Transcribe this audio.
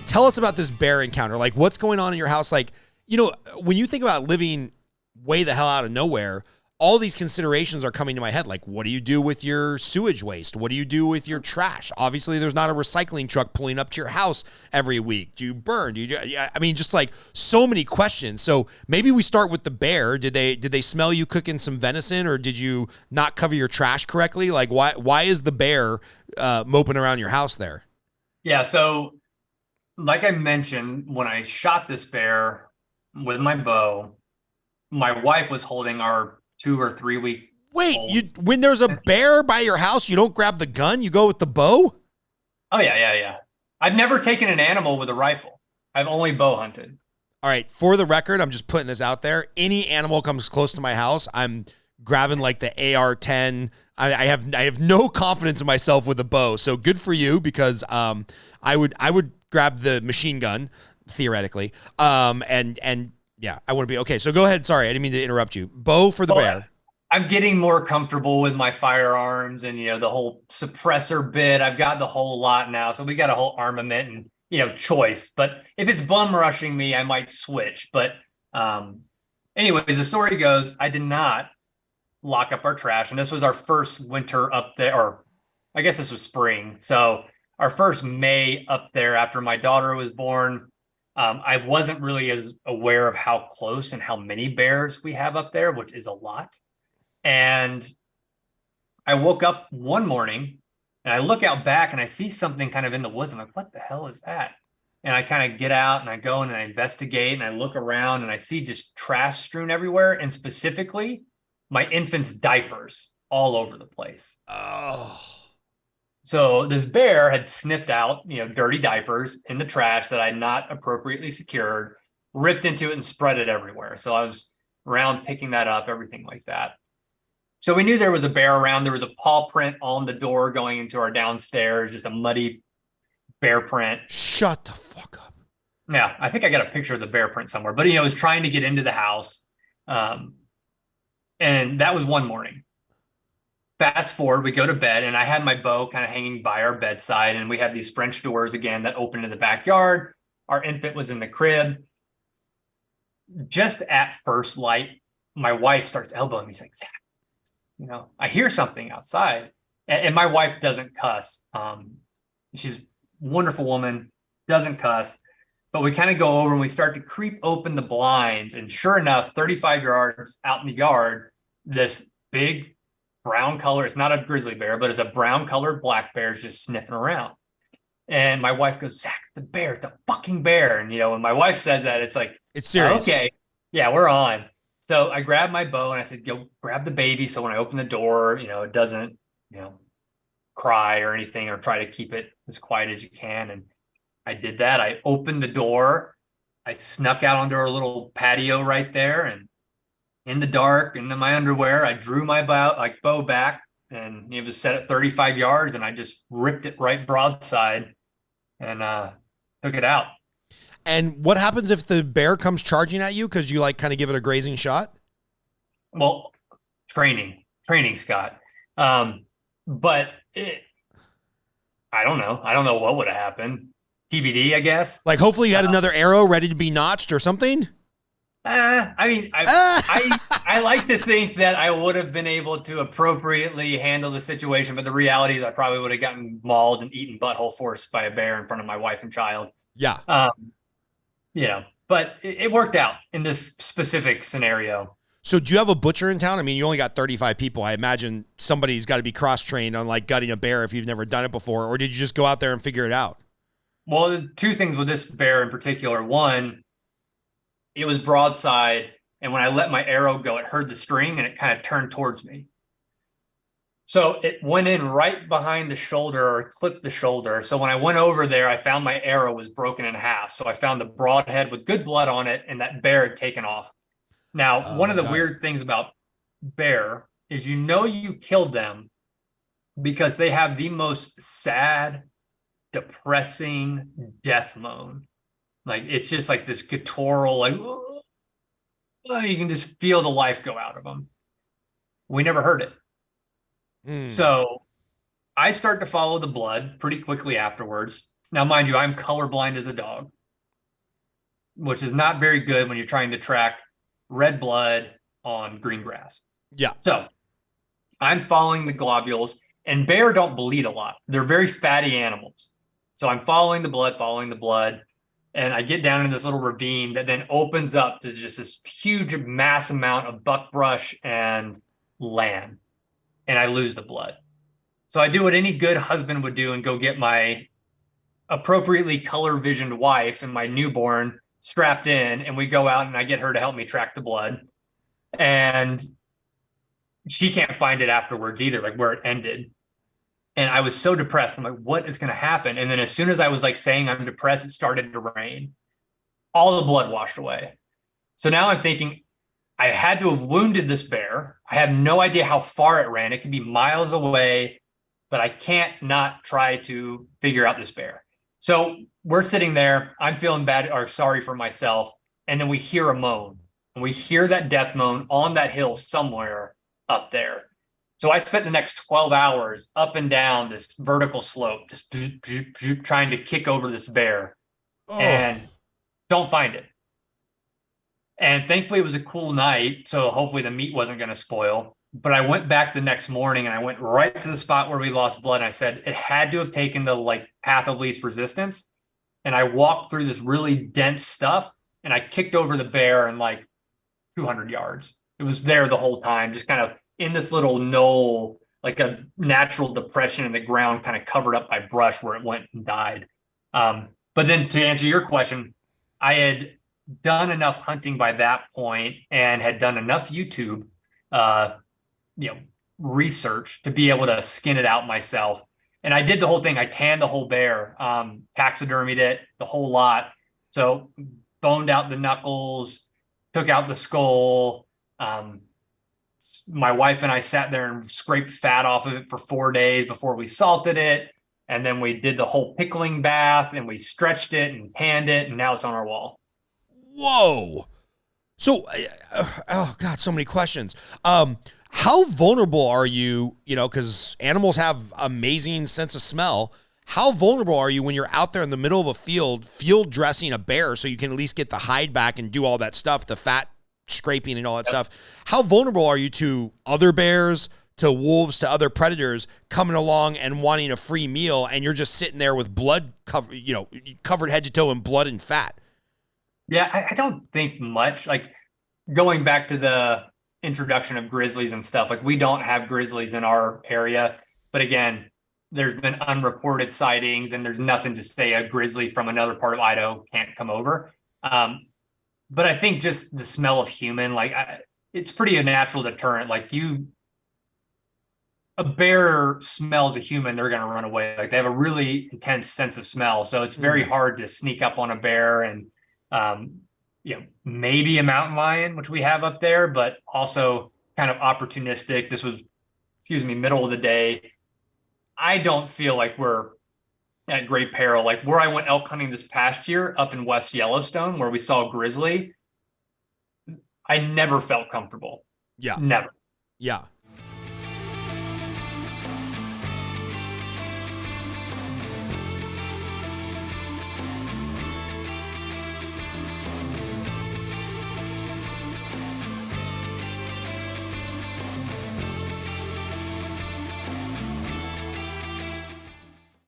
tell us about this bear encounter. Like, what's going on in your house? Like, when you think about living way the hell out of nowhere, all these considerations are coming to my head. Like, what do you do with your sewage waste? What do you do with your trash? Obviously, there's not a recycling truck pulling up to your house every week. Do you burn? I mean, just like so many questions. So maybe we start with the bear. Did they smell you cooking some venison, or did you not cover your trash correctly? Like, why is the bear moping around your house there? Yeah, so like I mentioned, when I shot this bear with my bow, my wife was holding our 2 or 3 week Wait, old. when there's a bear by your house, you don't grab the gun, you go with the bow? Oh yeah. I've never taken an animal with a rifle. I've only bow hunted. All right, for the record, I'm just putting this out there. Any animal comes close to my house, I'm grabbing like the AR-10. I have no confidence in myself with a bow. So good for you, because I would grab the machine gun theoretically. And yeah, I want to be okay. So go ahead. Sorry, I didn't mean to interrupt you. Bow for the bear. I'm getting more comfortable with my firearms and the whole suppressor bit. I've got the whole lot now, so we got a whole armament and choice. But if it's bum rushing me, I might switch. But anyways, the story goes, I did not lock up our trash, and this was our first winter up there, or I guess this was spring. So our first May up there after my daughter was born. I wasn't really as aware of how close and how many bears we have up there, which is a lot. And I woke up one morning and I look out back and I see something kind of in the woods. I'm like, what the hell is that? And I kind of get out and I go and I investigate and I look around and I see just trash strewn everywhere. And specifically, my infant's diapers all over the place. Oh. So this bear had sniffed out, dirty diapers in the trash that I had not appropriately secured, ripped into it and spread it everywhere. So I was around picking that up, everything like that. So we knew there was a bear around. There was a paw print on the door going into our downstairs, just a muddy bear print. Shut the fuck up. Yeah, I think I got a picture of the bear print somewhere, but it was trying to get into the house. And that was one morning. Fast forward, we go to bed, and I had my bow kind of hanging by our bedside, and we have these French doors again that open in the backyard. Our infant was in the crib. Just at first light, my wife starts elbowing me. She's like, Zach, I hear something outside. And my wife doesn't cuss. She's a wonderful woman, doesn't cuss. But we kind of go over and we start to creep open the blinds. And sure enough, 35 yards out in the yard, this big brown color, it's not a grizzly bear, but it's a brown colored black bear just sniffing around. And my wife goes, Zach, it's a bear. It's a fucking bear. And, when my wife says that, it's like, it's serious. Okay. Yeah, we're on. So I grabbed my bow and I said, go grab the baby. So when I open the door, it doesn't, cry or anything, or try to keep it as quiet as you can. And I did that. I opened the door. I snuck out onto our little patio right there. And in the dark, in my underwear, I drew my bow back, and it was set at 35 yards. And I just ripped it right broadside and took it out. And what happens if the bear comes charging at you because you kind of give it a grazing shot? Well, training, Scott. But I don't know. I don't know what would have happened. TBD, I guess. Like, hopefully you had another arrow ready to be notched or something? I mean, I like to think that I would have been able to appropriately handle the situation, but the reality is I probably would have gotten mauled and eaten butthole force by a bear in front of my wife and child. Yeah. But it worked out in this specific scenario. So do you have a butcher in town? I mean, you only got 35 people. I imagine somebody's got to be cross-trained on gutting a bear if you've never done it before, or did you just go out there and figure it out? Well, two things with this bear in particular. One, it was broadside, and when I let my arrow go, it heard the string and it kind of turned towards me. So it went in right behind the shoulder, or clipped the shoulder. So when I went over there, I found my arrow was broken in half. So I found the broadhead with good blood on it, and that bear had taken off. Now, one of the weird things about bear is you killed them because they have the most sad, depressing death moan. Like, it's just like this guttural, you can just feel the life go out of them. We never heard it. So I start to follow the blood pretty quickly afterwards, Now, mind you, I'm colorblind as a dog, which is not very good when you're trying to track red blood on green grass. Yeah. So I'm following the globules, and bear don't bleed a lot. They're very fatty animals. So I'm following the blood, and I get down in this little ravine that then opens up to just this huge mass amount of buckbrush and land, and I lose the blood. So I do what any good husband would do and go get my appropriately color visioned wife and my newborn strapped in, and we go out and I get her to help me track the blood. And she can't find it afterwards either, like where it ended. And I was so depressed. I'm like, what is going to happen? And then as soon as I was like saying I'm depressed, it started to rain. All the blood washed away. So now I'm thinking I had to have wounded this bear. I have no idea how far it ran. It could be miles away, but I can't not try to figure out this bear. So we're sitting there. I'm feeling bad or sorry for myself. And then we hear a moan. And we hear that death moan on that hill somewhere up there. So I spent the next 12 hours up and down this vertical slope, just trying to kick over this bear and don't find it. And thankfully it was a cool night, so hopefully the meat wasn't going to spoil. But I went back the next morning and I went right to the spot where we lost blood. And I said it had to have taken the like path of least resistance. And I walked through this really dense stuff and I kicked over the bear in like 200 yards. It was there the whole time, just kind of in this little knoll, like a natural depression in the ground, kind of covered up by brush where it went and died. But then to answer your question, I had done enough hunting by that point and had done enough YouTube, research to be able to skin it out myself. And I did the whole thing. I tanned the whole bear, taxidermied it, the whole lot. So boned out the knuckles, took out the skull. My wife and I sat there and scraped fat off of it for 4 days before we salted it. And then we did the whole pickling bath and we stretched it and tanned it. And now it's on our wall. Whoa. So, oh God, so many questions. How vulnerable are you, because animals have amazing sense of smell. How vulnerable are you when you're out there in the middle of a field dressing a bear so you can at least get the hide back and do all that stuff, the fat scraping and all that stuff? How vulnerable are you to other bears, to wolves, to other predators coming along and wanting a free meal, and you're just sitting there with blood covered head to toe in blood and fat? Yeah, I don't think much. Like going back to the introduction of grizzlies and stuff, like we don't have grizzlies in our area. But again, there's been unreported sightings and there's nothing to say a grizzly from another part of Idaho can't come over. But I think just the smell of human, it's pretty a natural deterrent. Like a bear smells a human, they're going to run away. Like they have a really intense sense of smell. So it's very hard to sneak up on a bear and, maybe a mountain lion, which we have up there, but also kind of opportunistic. This was, middle of the day. I don't feel like we're at great peril. Like where I went elk hunting this past year up in West Yellowstone, where we saw grizzly, I never felt comfortable. Yeah. Never. Yeah.